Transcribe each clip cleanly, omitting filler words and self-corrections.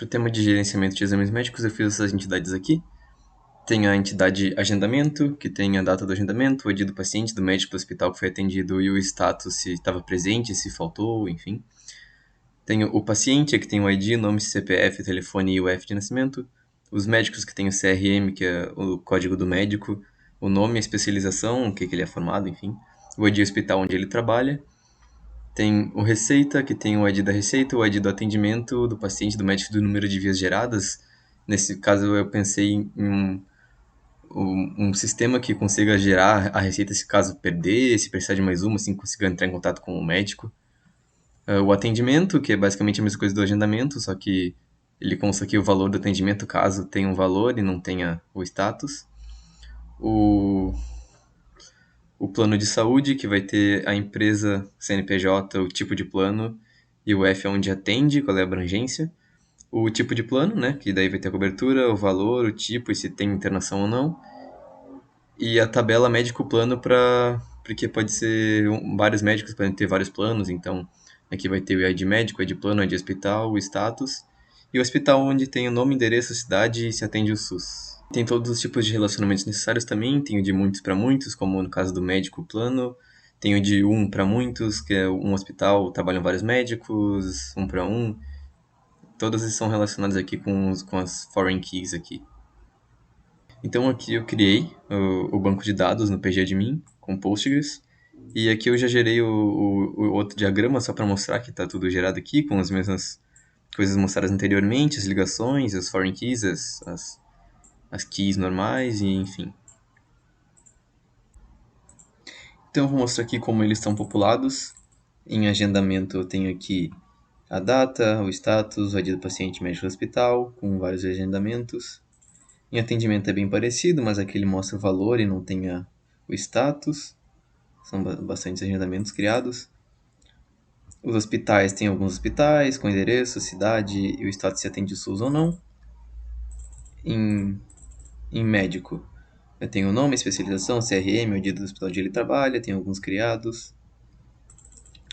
o tema de gerenciamento de exames médicos, eu fiz essas entidades aqui. Tem a entidade agendamento, que tem a data do agendamento, o ID do paciente, do médico do hospital que foi atendido e o status, se estava presente, se faltou, enfim. Tem o paciente, que tem o ID, nome, CPF, telefone e o F de nascimento. Os médicos, que tem o CRM, que é o código do médico, o nome, a especialização, o que ele é formado, enfim. O ID do hospital onde ele trabalha. Tem o Receita, que tem o ID da Receita, o ID do atendimento, do paciente, do médico, do número de vias geradas. Nesse caso, eu pensei em um sistema que consiga gerar a receita se caso perder, se precisar de mais uma, assim, consiga entrar em contato com o médico. O atendimento, que é basicamente a mesma coisa do agendamento, só que ele consta aqui o valor do atendimento caso tenha um valor e não tenha o status. O, o plano de saúde, que vai ter a empresa, CNPJ, o tipo de plano e o F é onde atende, qual é a abrangência. O tipo de plano, né, que daí vai ter a cobertura, o valor, o tipo e se tem internação ou não. E a tabela médico-plano para porque pode ser vários médicos podem ter vários planos, então aqui vai ter o ID médico, o ID plano, o ID hospital, o status e o hospital onde tem o nome, endereço, cidade e se atende o SUS. Tem todos os tipos de relacionamentos necessários também, tem o de muitos para muitos, como no caso do médico plano, tem o de um para muitos, que é um hospital, trabalham vários médicos, um para um. Todos eles são relacionados aqui com as foreign keys aqui. Então aqui eu criei o banco de dados no PGAdmin com Postgres. E aqui eu já gerei o outro diagrama só para mostrar que está tudo gerado aqui com as mesmas coisas mostradas anteriormente, as ligações, as foreign keys, as keys normais e enfim. Então eu vou mostrar aqui como eles estão populados. Em agendamento eu tenho aqui a data, o status, o ID do paciente médico do hospital, com vários agendamentos. Em atendimento é bem parecido, mas aqui ele mostra o valor e não tem o status. São bastantes agendamentos criados. Os hospitais, tem alguns hospitais com endereço, cidade e o status se atende o SUS ou não. Em médico, eu tenho o nome, especialização, CRM, o dia do hospital onde ele trabalha, tem alguns criados.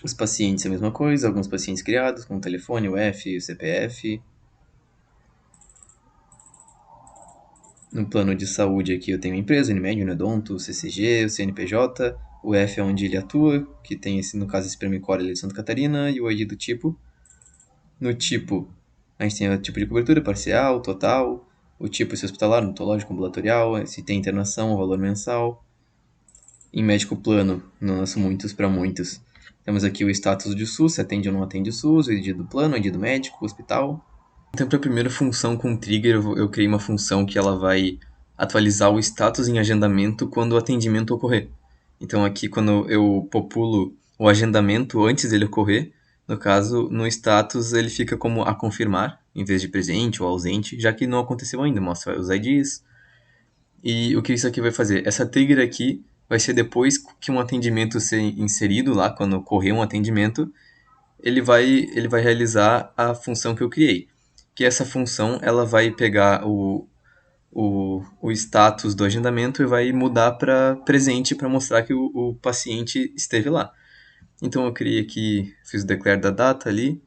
Os pacientes é a mesma coisa, alguns pacientes criados com o telefone, o F, o CPF. No plano de saúde aqui eu tenho a empresa, Unimed, Unodonto, o CCG, o CNPJ, o F é onde ele atua, que tem esse, no caso esse Premicor ele é de Santa Catarina, e o ID do tipo. No tipo, a gente tem o tipo de cobertura, parcial, total, o tipo se hospitalar, odontológico, ambulatorial, se tem internação, o valor mensal. Em médico plano, no nosso muitos para muitos, temos aqui o status de SUS, se atende ou não atende o SUS, o ID do plano, o ID do médico, o hospital. Então, para a primeira função com trigger, eu criei uma função que ela vai atualizar o status em agendamento quando o atendimento ocorrer. Então, aqui, quando eu populo o agendamento antes dele ocorrer, no caso, no status ele fica como a confirmar, em vez de presente ou ausente, já que não aconteceu ainda, mostra os IDs. E o que isso aqui vai fazer? Essa trigger aqui vai ser depois que um atendimento ser inserido lá, quando ocorrer um atendimento, ele vai realizar a função que eu criei. Que essa função ela vai pegar o status do agendamento e vai mudar para presente para mostrar que o paciente esteve lá. Então eu criei aqui, fiz o declare da data ali.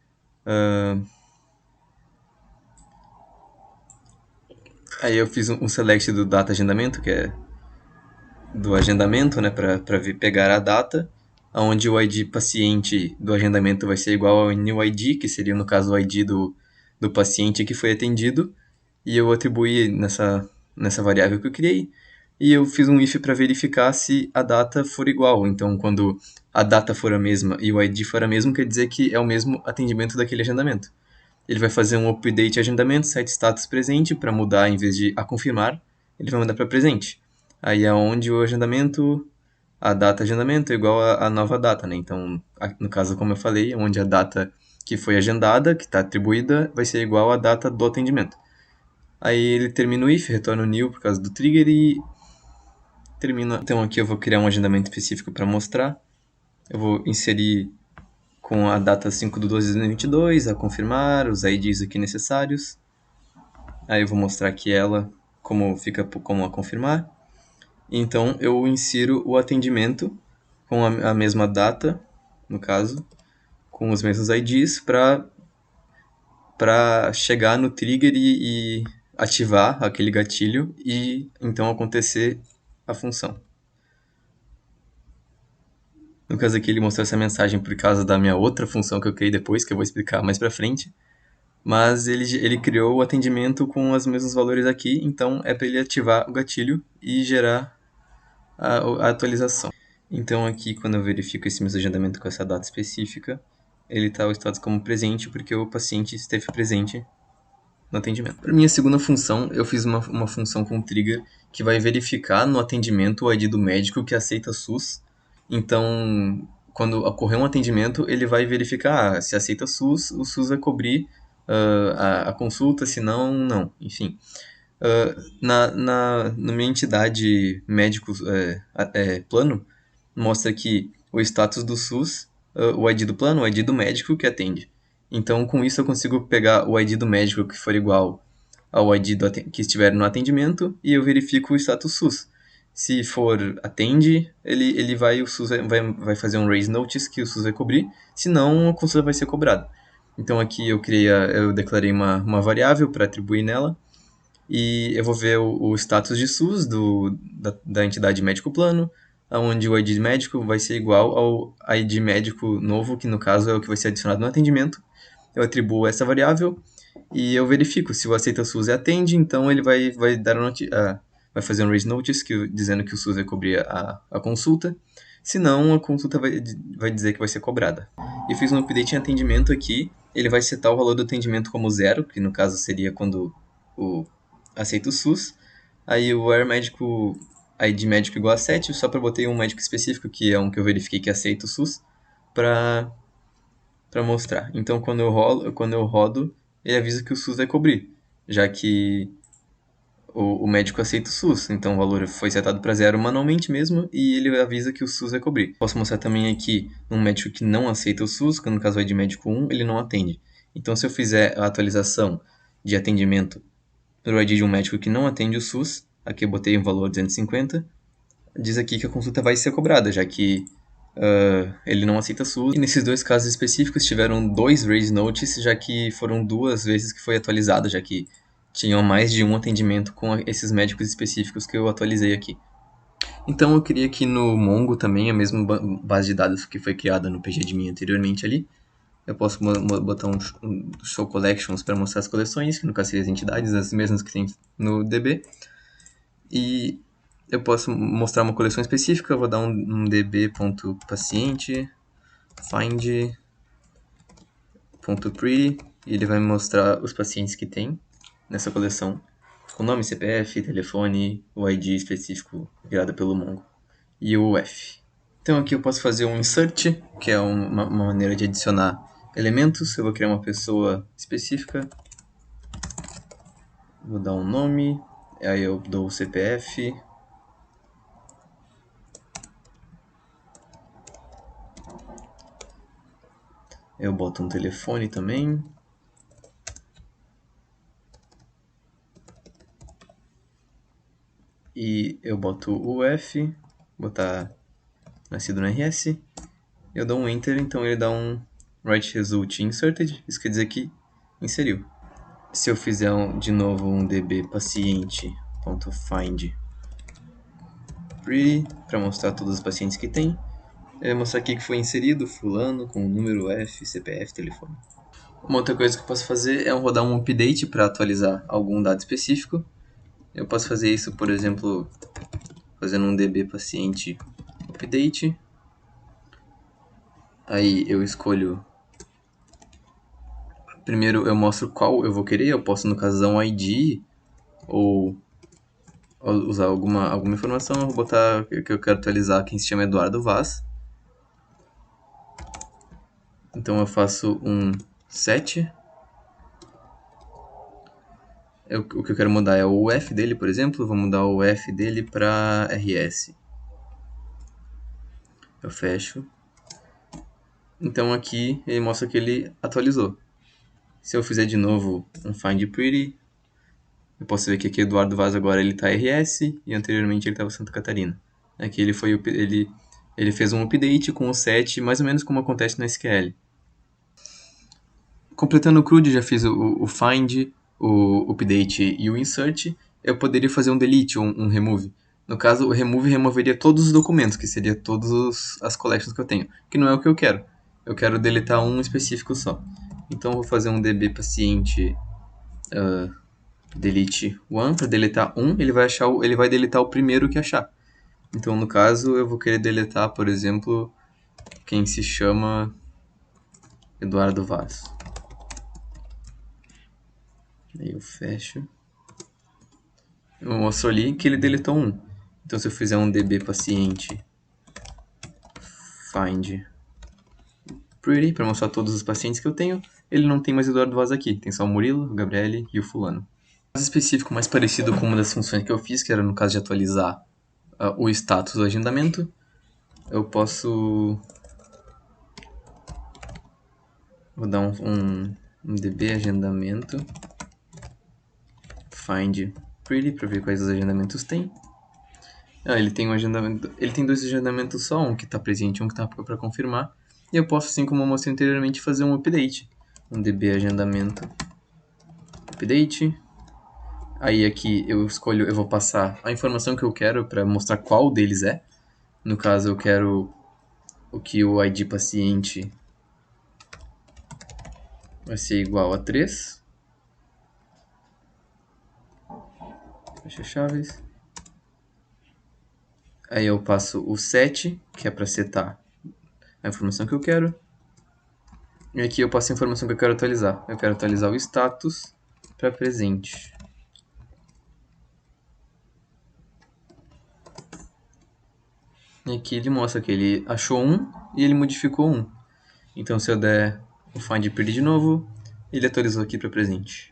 Aí eu fiz um select do data agendamento, que é do agendamento, né, para pegar a data, onde o ID paciente do agendamento vai ser igual ao new ID, que seria no caso o ID do paciente que foi atendido, e eu atribuí nessa variável que eu criei, e eu fiz um if para verificar se a data for igual. Então, quando a data for a mesma e o ID for a mesma, quer dizer que é o mesmo atendimento daquele agendamento. Ele vai fazer um update agendamento, set status presente, para mudar, em vez de a confirmar, ele vai mudar para presente. Aí é onde o agendamento, a data agendamento é igual a nova data, né? Então, no caso, como eu falei, onde a data que foi agendada, que está atribuída, vai ser igual à data do atendimento. Aí ele termina o if, retorna o new por causa do trigger e termina. Então aqui eu vou criar um agendamento específico para mostrar. Eu vou inserir com a data 5/12/2022, a confirmar, os IDs aqui necessários. Aí eu vou mostrar aqui ela, como fica como a confirmar. Então eu insiro o atendimento com a mesma data, no caso, com os mesmos IDs, para para chegar no trigger e ativar aquele gatilho e então acontecer a função. No caso aqui ele mostrou essa mensagem por causa da minha outra função que eu criei depois, que eu vou explicar mais pra frente. Mas ele criou o atendimento com os mesmos valores aqui, então é para ele ativar o gatilho e gerar a atualização. Então aqui quando eu verifico esse mesmo agendamento com essa data específica, ele está o status como presente porque o paciente esteve presente no atendimento. Para minha segunda função, eu fiz uma função com trigger que vai verificar no atendimento o ID do médico que aceita SUS. Então, quando ocorrer um atendimento, ele vai verificar se aceita SUS, o SUS vai cobrir a consulta, se não, não. Enfim, na minha entidade médico plano, mostra que o status do SUS, o ID do plano, o ID do médico que atende. Então, com isso, eu consigo pegar o ID do médico que for igual ao ID que estiver no atendimento e eu verifico o status SUS. Se for atende, o SUS vai fazer um raise notice que o SUS vai cobrir, se não, a consulta vai ser cobrada. Então aqui eu declarei uma variável para atribuir nela e eu vou ver o status de SUS da entidade médico plano, onde o ID médico vai ser igual ao ID médico novo, que no caso é o que vai ser adicionado no atendimento. Eu atribuo essa variável e eu verifico se o aceita SUS e atende, então ele vai vai fazer um raise notice dizendo que o SUS vai cobrir a consulta, senão a consulta vai dizer que vai ser cobrada. E fiz um update em atendimento aqui, ele vai setar o valor do atendimento como 0, que no caso seria quando o aceita o SUS, aí o where médico ID médico igual a 7, só para botei um médico específico, que é um que eu verifiquei que aceita o SUS, para mostrar. Então quando eu rodo, ele avisa que o SUS vai cobrir, já que o médico aceita o SUS, então o valor foi setado para 0 manualmente mesmo e ele avisa que o SUS vai cobrir. Posso mostrar também aqui um médico que não aceita o SUS, que no caso é de médico 1, ele não atende. Então se eu fizer a atualização de atendimento pelo ID de um médico que não atende o SUS, aqui eu botei um valor 250, diz aqui que a consulta vai ser cobrada, já que ele não aceita SUS. E nesses dois casos específicos tiveram 2 raise notices, já que foram 2 vezes que foi atualizado, já que tinham mais de um atendimento com esses médicos específicos que eu atualizei aqui. Então eu queria aqui no Mongo também, a mesma base de dados que foi criada no PGAdmin anteriormente ali. Eu posso botar um show collections para mostrar as coleções, que no caso seriam as entidades, as mesmas que tem no DB. E eu posso mostrar uma coleção específica, eu vou dar um db.paciente find.pretty e ele vai me mostrar os pacientes que tem nessa coleção, com nome, CPF, telefone, o ID específico criado pelo Mongo e o UF. Então aqui eu posso fazer um insert, que é uma maneira de adicionar elementos. Eu vou criar uma pessoa específica, vou dar um nome, aí eu dou o CPF, eu boto um telefone também, e eu boto o UF, botar nascido no RS, eu dou um Enter, então ele dá um Right Result Inserted, isso quer dizer que inseriu. Se eu fizer de novo um db paciente.find pretty, para mostrar todos os pacientes que tem, eu vou mostrar aqui que foi inserido fulano com o número F, CPF, telefone. Uma outra coisa que eu posso fazer é rodar um update para atualizar algum dado específico. Eu posso fazer isso, por exemplo, fazendo um db paciente update. Aí eu escolho. Primeiro eu mostro qual eu vou querer. Eu posso, no caso, usar um ID ou usar alguma informação. Eu vou botar que eu quero atualizar quem se chama Eduardo Vaz. Então eu faço um set. O que eu quero mudar é o UF dele, por exemplo. Vou mudar o UF dele para RS. Eu fecho. Então aqui ele mostra que ele atualizou. Se eu fizer de novo um find pretty, eu posso ver que aqui Eduardo Vaz agora ele está RS e anteriormente ele estava Santa Catarina. Aqui ele fez um update com o set, mais ou menos como acontece no SQL. completando o CRUD, já fiz o find, o update e o insert. Eu poderia fazer um delete ou um remove. No caso, o remove removeria todos os documentos, que seria todas as collections que eu tenho, que não é o que eu quero. Eu quero deletar um específico só. Então, eu vou fazer um db paciente delete one para deletar um. Ele vai deletar o primeiro que achar. Então, no caso, eu vou querer deletar, por exemplo, quem se chama Eduardo Vaz. Aí eu fecho. Eu mostro ali que ele deletou um. Então, se eu fizer um db paciente find pretty para mostrar todos os pacientes que eu tenho, ele não tem mais Eduardo Vaz aqui. Tem só o Murilo, o Gabriele e o fulano. Mais específico, mais parecido com uma das funções que eu fiz, que era no caso de atualizar o status do agendamento, eu posso... Vou dar um db agendamento find pretty para ver quais os agendamentos tem. Ele tem um agendamento, ele tem dois agendamentos só, um que está presente e um que está para confirmar. E eu posso, assim como eu mostrei anteriormente, fazer um update. Um db agendamento update. Aí aqui eu escolho, eu vou passar a informação que eu quero para mostrar qual deles é. No caso, eu quero o que o ID paciente vai ser igual a 3. Fecha chaves. Aí eu passo o set, que é para setar a informação que eu quero. E aqui eu passo a informação que eu quero atualizar. Eu quero atualizar o status para presente. E aqui ele mostra que ele achou um e ele modificou um. Então se eu der o find pretty de novo, ele atualizou aqui para presente.